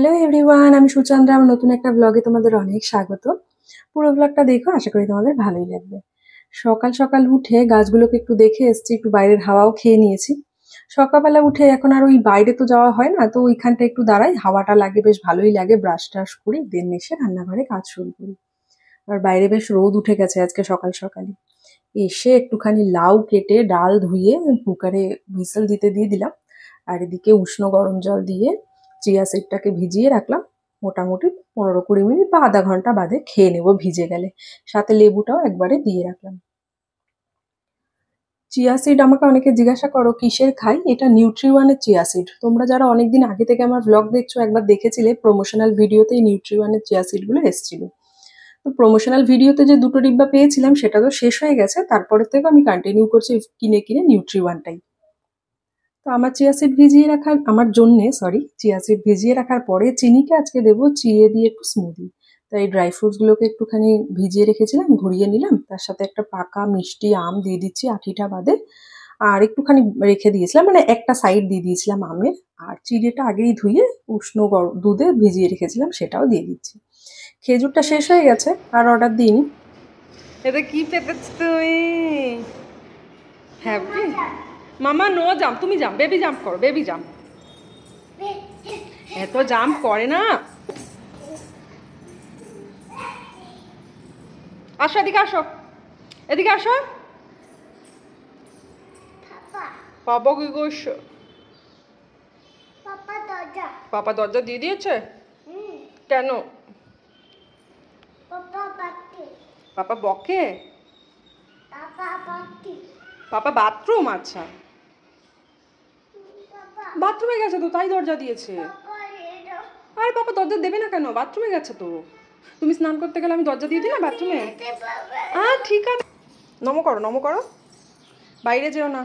Hello everyone, আমি সুচন্দ্রা। আমার নতুন একটা ব্লগে তোমাদের অনেক স্বাগত। পুরো ব্লগটা দেখো, আশা করি তোমাদের ভালোই লাগবে। সকাল সকাল উঠে গাছগুলোকে একটু দেখে এসেছি, একটু বাইরের হাওয়াও খেয়ে নিয়েছি। সকালবেলা উঠে এখন আর ওই বাইরে তো যাওয়া হয় না, তো ওইখানটা একটু দাঁড়াই, হাওয়াটা লাগে, বেশ ভালোই লাগে। ব্রাশ টাশ করি, দেন এসে রান্নাঘরে কাজ শুরু করি। আর বাইরে বেশ রোদ উঠে গেছে আজকে সকাল সকালই। এসে একটুখানি লাউ কেটে ডাল ধুয়ে কুকারে হুইসেল দিতে দিয়ে দিলাম। আর এদিকে উষ্ণ গরম জল দিয়ে চিয়া সিডটাকে ভিজিয়ে রাখলাম। মোটামুটি 15-20 মিনিট বা আধা ঘন্টা বাদে খেয়ে নেবো ভিজে গেলে। সাথে লেবুটাও একবারে দিয়ে রাখলাম। চিয়া সিড আমাকে অনেকে জিজ্ঞাসা করো কিসের খাই, এটা নিউট্রিওয়ানের চিয়া সিড। তোমরা যারা অনেকদিন আগে থেকে আমার ব্লগ দেখছো, একবার দেখেছিলে প্রমোশনাল ভিডিওতে এই নিউট্রিওয়ানের চিয়া সিডগুলো এসেছিল। তো প্রমোশনাল ভিডিওতে যে 2টো ডিব্বা পেয়েছিলাম সেটা তো শেষ হয়ে গেছে, তারপরে থেকে আমি কন্টিনিউ করছি কিনে কিনে নিউট্রিওয়ানটাই। তো আমার চিয়া সিড ভিজিয়ে রাখার পরে চিনিকে আজকে দেবো চিড়ে দিয়ে একটু স্মুদি। তাই ড্রাই ফ্রুটসগুলোকে একটুখানি ভিজিয়ে রেখেছিলাম, ঘুরিয়ে নিলাম, তার সাথে একটা পাকা মিষ্টি আম দিয়ে দিচ্ছি আঠিটা বাদে। আর একটুখানি রেখে দিয়েছিলাম, মানে একটা সাইড দিয়ে দিয়েছিলাম আমের। আর চিড়েটা আগেই ধুয়ে উষ্ণ গরম দুধে ভিজিয়ে রেখেছিলাম, সেটাও দিয়ে দিচ্ছি। খেজুরটা শেষ হয়ে গেছে, আর অর্ডার দিইনি। এটা কি পেতেছ তুই? হ্যাপি মামা নো জাম্প, তুমি জাম্প, বেবি জাম্প করো, বেবি জাম্প। এত জাম্প করে না। আসো এদিকে, আসো এদিকে, আসো। পাপা কি করছো? পাপা দরজা দিয়ে দিয়েছে? কেন? পাপা বকে? পাপা বাথরুম? আচ্ছা, বাথরুমে গেছে তো, তাই দরজা দিয়েছে। আরে পাপা দরজা দেবে না কেন, বাথরুমে গেছে তো। তুমি স্নান করতে গেলে আমি দরজা দিয়ে দিই না বাথরুমে? ঠিক আছে, নমো করো, নমো করো, বাইরে যেও না।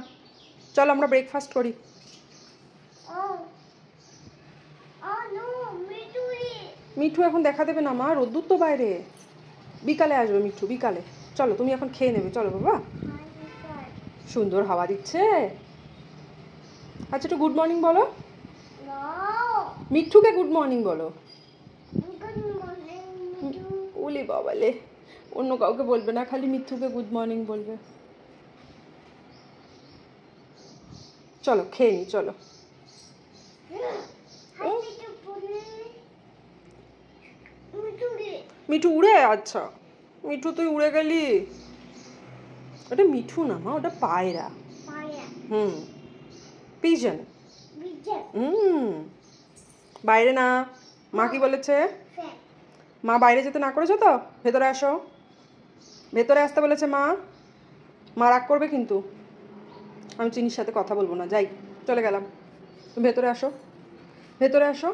চলো আমরা ব্রেকফাস্ট করি। মিঠু এখন দেখা দেবে না মা, রোদ্দুর তো বাইরে। বিকালে আসবে মিঠু, বিকালে। চলো তুমি এখন খেয়ে নেবে, চলো বাবা। সুন্দর হাওয়া দিচ্ছে। আচ্ছা একটু গুড মর্নিং বলো। মিঠুকে গুড মর্নিং বলো। ওলে বাবালে, অন্য কাউকে বলবে না, খালি মিঠুকে গুড মর্নিং বলবে। চলো খেয়ে নি, চলো। মিঠু উড়ে? আচ্ছা মিঠু তুই উড়ে গেলি। ওটা মিঠু না মা, ওটা পায়রা। পিজন। বাইরে না। মা কি বলেছে? মা বাইরে যেতে না করেছো তো? ভেতরে আসো, ভেতরে আসতে বলেছে মা। মা রাগ করবে কিন্তু। আমি চিনির সাথে কথা বলবো না, যাই, চলে গেলাম। তুমি ভেতরে আসো, ভেতরে আসো,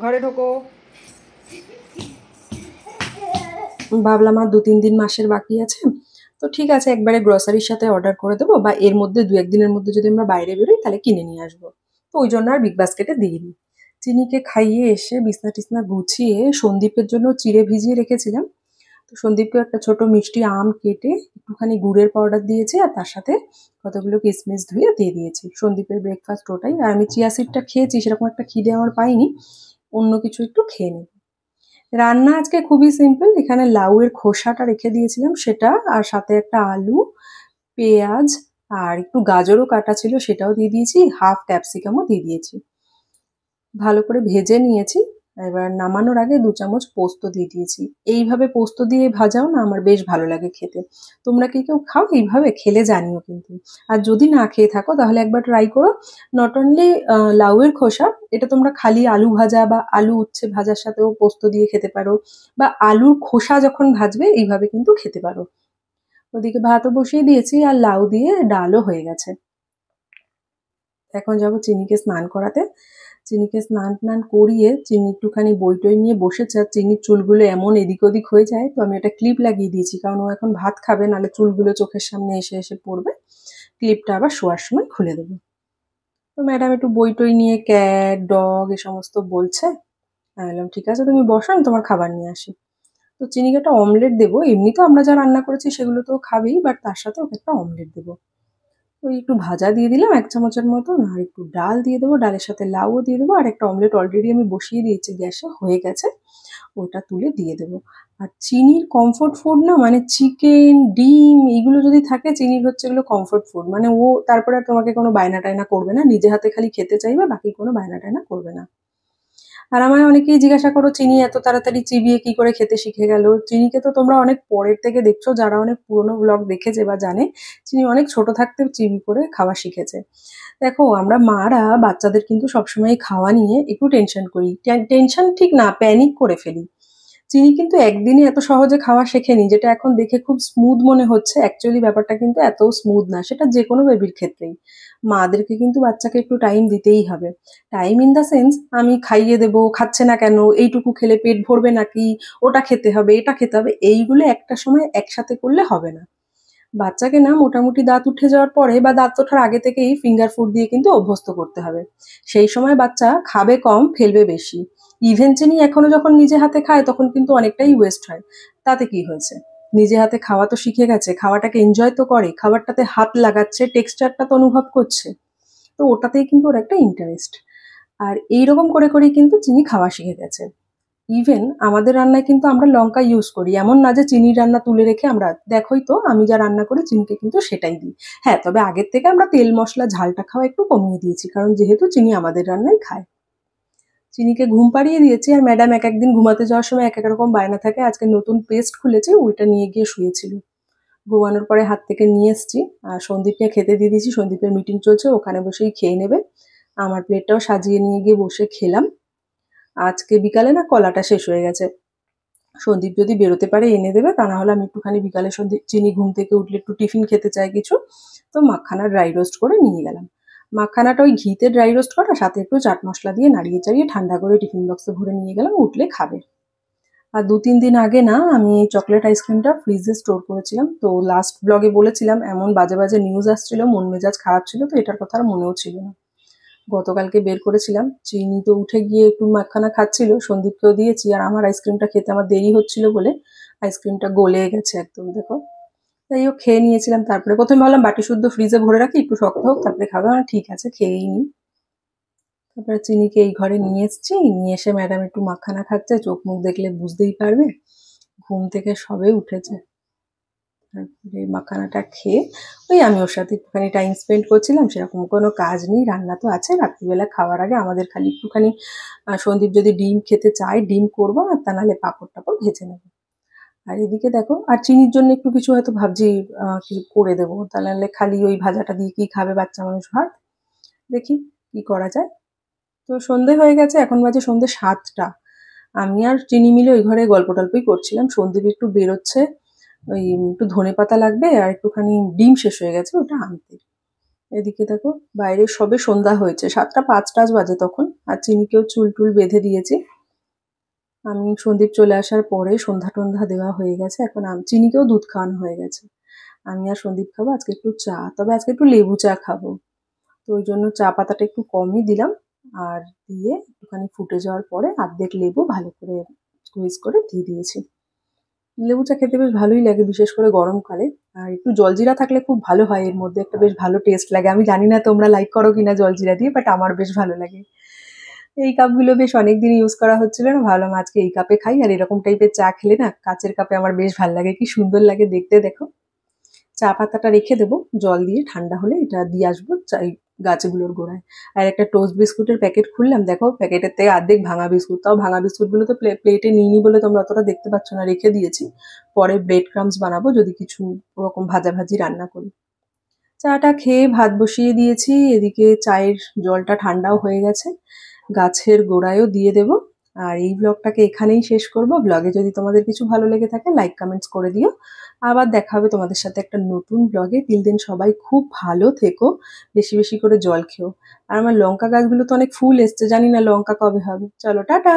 ঘরে ঢোকো। ভাবলাম আর 2-3 দিন মাসের বাকি আছে, তো ঠিক আছে একবারে গ্রসারির সাথে অর্ডার করে দেবো, বা এর মধ্যে 2-1 দিনের মধ্যে যদি আমরা বাইরে বেরোই তাহলে কিনে নিয়ে আসবো। তো ওই জন্য আর বিগ বাস্কেটে দিইনি। চিনিকে খাইয়ে এসে বিছনা টিছনা গুছিয়ে সন্দীপের জন্য চিড়ে ভিজিয়ে রেখেছিলাম। তো সন্দীপকে একটা ছোট মিষ্টি আম কেটে একটুখানি গুড়ের পাউডার দিয়েছি, আর তার সাথে কতগুলো কিশমিশ ধুয়ে দিয়ে দিয়েছি। সন্দীপের ব্রেকফাস্ট ওটাই। আর আমি চিয়া সিডটা খেয়েছি, সেরকম একটা খিদে আমার পাইনি, অন্য কিছু একটু খেয়ে নেব। রান্না আজকে খুবই সিম্পল। এখানে লাউয়ের খোসাটা রেখে দিয়েছিলাম সেটা, আর সাথে একটা আলু, পেঁয়াজ, আর একটু গাজরও কাটা ছিল সেটাও দিয়ে দিয়েছি, হাফ ক্যাপসিকামও দিয়ে দিয়েছি। ভালো করে ভেজে নিয়েছি। এবার নামানোর আগে 2 চামচ পোস্ত দিয়ে দিয়েছি। এইভাবে পোস্ত দিয়ে ভাজাও না আমার বেশ ভালো লাগে খেতে। তোমরা কি কেউ খাও এইভাবে? খেলে জানিও কিন্তু। আর যদি না খেয়ে থাকো তাহলে একবার ট্রাই করো। নট অনলি লাউয়ের খোসা, এটা তোমরা খালি আলু ভাজা বা আলু উচ্ছে ভাজার সাথেও পোস্ত দিয়ে খেতে পারো, বা আলুর খোসা যখন ভাজবে এইভাবে কিন্তু খেতে পারো। ওদিকে ভাতও বসিয়ে দিয়েছি, আর লাউ দিয়ে ডালও হয়ে গেছে। এখন যাবো চিনিকে স্নান করাতে। চিনিকে স্নান টান করিয়ে চিনি একটুখানি বই টই নিয়ে বসেছে, আর চিনির চুলগুলো এমন এদিক ওদিক হয়ে যায়, তো আমি একটা ক্লিপ লাগিয়ে দিয়েছি, কারণ ও এখন ভাত খাবে, নাহলে চুলগুলো চোখের সামনে এসে এসে পড়বে। ক্লিপটা আবার শোয়ার সময় খুলে দেবো। তো ম্যাডাম একটু বই টই নিয়ে ক্যাট ডগ এ সমস্ত বলছে। আমি বললাম ঠিক আছে তুমি বসো, আমি তোমার খাবার নিয়ে আসি। তো চিনিকে একটা অমলেট দেবো। এমনি তো আমরা যা রান্না করেছি সেগুলো তো খাবেই, বাট তার সাথে ওকে একটা অমলেট দেবো। ওই একটু ভাজা দিয়ে দিলাম 1 চামচের মতন, আর একটু ডাল দিয়ে দেবো, ডালের সাথে লাউও দিয়ে দেবো, আর একটা অমলেট অলরেডি আমি বসিয়ে দিয়েছি গ্যাসে, হয়ে গেছে। ওটা তুলে দিয়ে দেবো। আর চিনির কমফোর্ট ফুড না, মানে চিকেন, ডিম এগুলো যদি থাকে, চিনির হচ্ছে এগুলো কমফোর্ট ফুড। মানে ও তারপরে আর তোমাকে কোনো বায়না টায়না করবে না, নিজে হাতে খালি খেতে চাইবে, বাকি কোনো বায়না টায়না করবে না। আর আমায় অনেকেই জিজ্ঞাসা করো চিনি এত তাড়াতাড়ি চিবিয়ে কি করে খেতে শিখে গেল। চিনিকে তো তোমরা অনেক পরের থেকে দেখছো, যারা অনেক পুরোনো ব্লগ দেখেছে বা জানে, চিনি অনেক ছোট থাকতে চিবি করে খাওয়া শিখেছে। দেখো আমরা মারা বাচ্চাদের কিন্তু সবসময় খাওয়া নিয়ে একটু টেনশন করি, টেনশন ঠিক না, প্যানিক করে ফেলি। চিনি কিন্তু একদিনে এত সহজে খাওয়া শেখেনি, যেটা এখন দেখে খুব স্মুথ মনে হচ্ছে, অ্যাকচুয়ালি ব্যাপারটা কিন্তু এত স্মুথ না, সেটা যে কোনো বেবির ক্ষেত্রেই। মাদেরকে কিন্তু বাচ্চাকে একটু টাইম দিতেই হবে। টাইম ইন দ্য সেন্স, আমি খাইয়ে দেবো, খাচ্ছে না কেন, এইটুকু খেলে পেট ভরবে নাকি, ওটা খেতে হবে, এটা খেতে হবে, এইগুলো একটা সময় একসাথে করলে হবে না। বাচ্চাকে না মোটামুটি দাঁত উঠে যাওয়ার পরে বা দাঁত ওঠার আগে থেকেই ফিঙ্গার ফুড দিয়ে কিন্তু অভ্যস্ত করতে হবে। সেই সময় বাচ্চা খাবে কম, ফেলবে বেশি। ইভেন চিনি এখনো যখন নিজে হাতে খায় তখন কিন্তু অনেকটাই ওয়েস্ট হয়। তাতে কি হয়েছে, নিজে হাতে খাওয়া তো শিখে গেছে, খাওয়াটাকে এনজয় তো করে, খাবারটাতে হাত লাগাচ্ছে, টেক্সচারটা তো অনুভব করছে। তো ওটাতেই কিন্তু ওর একটা ইন্টারেস্ট। আর এইরকম করে করেই কিন্তু চিনি খাওয়া শিখে গেছে। ইভেন আমাদের রান্নায় কিন্তু আমরা লঙ্কা ইউজ করি, এমন না যে চিনির রান্না তুলে রেখে আমরা, দেখোই তো আমি যা রান্না করি চিনিকে কিন্তু সেটাই দিই। হ্যাঁ, তবে আগের থেকে আমরা তেল মশলা ঝালটা খাওয়া একটু কমিয়ে দিয়েছি, কারণ যেহেতু চিনি আমাদের রান্নায় খায়। চিনিকে ঘুম পাড়িয়ে দিয়েছি, আর ম্যাডাম এক একদিন ঘুমাতে যাওয়ার সময় এক এক রকম বায়না থাকে। আজকে নতুন পেস্ট খুলেছে, ওইটা নিয়ে গিয়ে শুয়েছিল। ঘুমানোর পরে হাত থেকে নিয়ে এসছি, আর সন্দীপকে খেতে দিয়ে দিয়েছি, সন্দীপের মিটিং চলছে, ওখানে বসেই খেয়ে নেবে। আমার প্লেটটাও সাজিয়ে নিয়ে গিয়ে বসে খেলাম। আজকে বিকালে না কলাটা শেষ হয়ে গেছে, সন্দীপ যদি বেরোতে পারে এনে দেবে, তা না হলে আমি একটুখানি বিকালে সন্দীপ চিনি ঘুম থেকে উঠলে একটু টিফিন খেতে চায় কিছু, তো মাখানা ড্রাই রোস্ট করে নিয়ে গেলাম। মাখানাটা ওই ঘিতে ড্রাই রোস্ট করা, সাথে একটু চাট মশলা দিয়ে নাড়িয়ে চাড়িয়ে ঠান্ডা করে টিফিন বক্সে ভরে নিয়ে গেলাম, উঠলে খাবে। আর 2-3 দিন আগে না আমি এই চকলেট আইসক্রিমটা ফ্রিজে স্টোর করেছিলাম, তো লাস্ট ব্লগে বলেছিলাম এমন বাজে বাজে নিউজ আসছিল, মন মেজাজ খারাপ ছিল, তো এটার কথা আর মনেও ছিল না। গতকালকে বের করেছিলাম, চিনি তো উঠে গিয়ে একটু মাখানা খাচ্ছিল, সন্দীপকেও দিয়েছি, আর আমার আইসক্রিমটা খেতে আমার দেরি হচ্ছিল বলে আইসক্রিমটা গলে গেছে একদম, দেখো। তাই ও খেয়ে নিয়েছিলাম, তারপরে প্রথমে ভাবলাম বাটি শুদ্ধ ফ্রিজে ভরে রাখি, একটু শক্ত হোক তারপরে খাবে, মানে ঠিক আছে খেয়েই নি। তারপরে চিনিকে এই ঘরে নিয়ে এসেছি, নিয়ে এসে ম্যাডাম একটু মাখানা খাচ্ছে, চোখ মুখ দেখলে বুঝতেই পারবে, ঘুম থেকে সবে উঠেছে। তারপরে মাখানাটা খেয়ে ওই আমি ওর সাথে একটুখানি টাইম স্পেন্ড করছিলাম, সেরকম কোনো কাজ নেই, রান্না তো আছে, রাত্রিবেলা খাওয়ার আগে আমাদের খালি একটুখানি সন্দীপ যদি ডিম খেতে চায় ডিম করবো, আর তা নাহলে পাঁপড় টাপড় ভেজে নেবো। আর এদিকে দেখো, আর চিনির জন্য একটু কিছু হয়তো ভাবছি কিছু করে দেবো, তা নাহলে খালি ওই ভাজাটা দিয়ে কি খাবে বাচ্চা মানুষ ভাত, দেখি কি করা যায়। তো সন্ধে হয়ে গেছে, এখন বাজে সন্ধে 7টা। আমি আর চিনি মিলে ওই ঘরে গল্প টল্পই করছিলাম, সন্দীপ একটু বেরোচ্ছে, ওই একটু ধনেপাতা লাগবে আর একটুখানি ডিম শেষ হয়ে গেছে ওটা আনতে। এদিকে দেখো বাইরে সবে সন্ধ্যা হয়েছে, 7টা 5 বাজে তখন, আর চিনিকেও চুল টুল বেঁধে দিয়েছি। আমি সন্দীপ চলে আসার পরে সন্ধ্যা টন্ধা দেওয়া হয়ে গেছে, এখন চিনিকেও দুধ খাওয়ানো হয়ে গেছে। আমি আর সন্দীপ খাবো আজকে একটু চা, তবে আজকে একটু লেবু চা খাবো, তো ওই জন্য চা পাতাটা একটু কমই দিলাম। আর দিয়ে একটুখানি ফুটে যাওয়ার পরে অর্ধেক লেবু ভালো করে স্কুইজ করে দিয়ে দিয়েছি। লেবু চা খেতে বেশ ভালোই লাগে, বিশেষ করে গরমকালে। আর একটু জলজিরা থাকলে খুব ভালো হয়, এর মধ্যে একটা বেশ ভালো টেস্ট লাগে। আমি জানি না তোমরা লাইক করো কিনা জলজিরা দিয়ে, বাট আমার বেশ ভালো লাগে। এই কাপগুলো বেশ অনেকদিন ইউজ করা হচ্ছিল না, ভাবলাম আজকে এই কাপে খাই, আর এরকম টাইপের চা খেলে না কাচের কাপে আমার বেশ ভালো লাগে, কি সুন্দর লাগে দেখতে, দেখো। চা পাতাটা রেখে দেবো জল দিয়ে, ঠান্ডা হলে এটা দিয়ে আসবো এই গাছগুলোর গোড়ায়। আর একটা টোস্ট বিস্কুটের প্যাকেট খুললাম, দেখো প্যাকেটের থেকে অর্ধেক ভাঙা বিস্কুট, তাও ভাঙা বিস্কুটগুলো তো প্লেটে নিইনি বলে তোমরা অতটা দেখতে পাচ্ছ না, রেখে দিয়েছি, পরে ব্রেড ক্রামস বানাবো যদি কিছু ওরকম ভাজাভাজি রান্না করি। চাটা খেয়ে ভাত বসিয়ে দিয়েছি, এদিকে চায়ের জলটা ঠান্ডাও হয়ে গেছে, গাছের গোড়ায়ও দিয়ে দেবো। আর এই ব্লগটাকে এখানেই শেষ করব। ব্লগে যদি তোমাদের কিছু ভালো লেগে থাকে লাইক কমেন্টস করে দিও। আবার দেখা হবে তোমাদের সাথে একটা নতুন ব্লগে। টিল দেন সবাই খুব ভালো থেকো, বেশি বেশি করে জল খেও। আর আমার লঙ্কা গাছগুলো তো অনেক ফুল এসছে, জানি না লঙ্কা কবে হবে। চলো টাটা।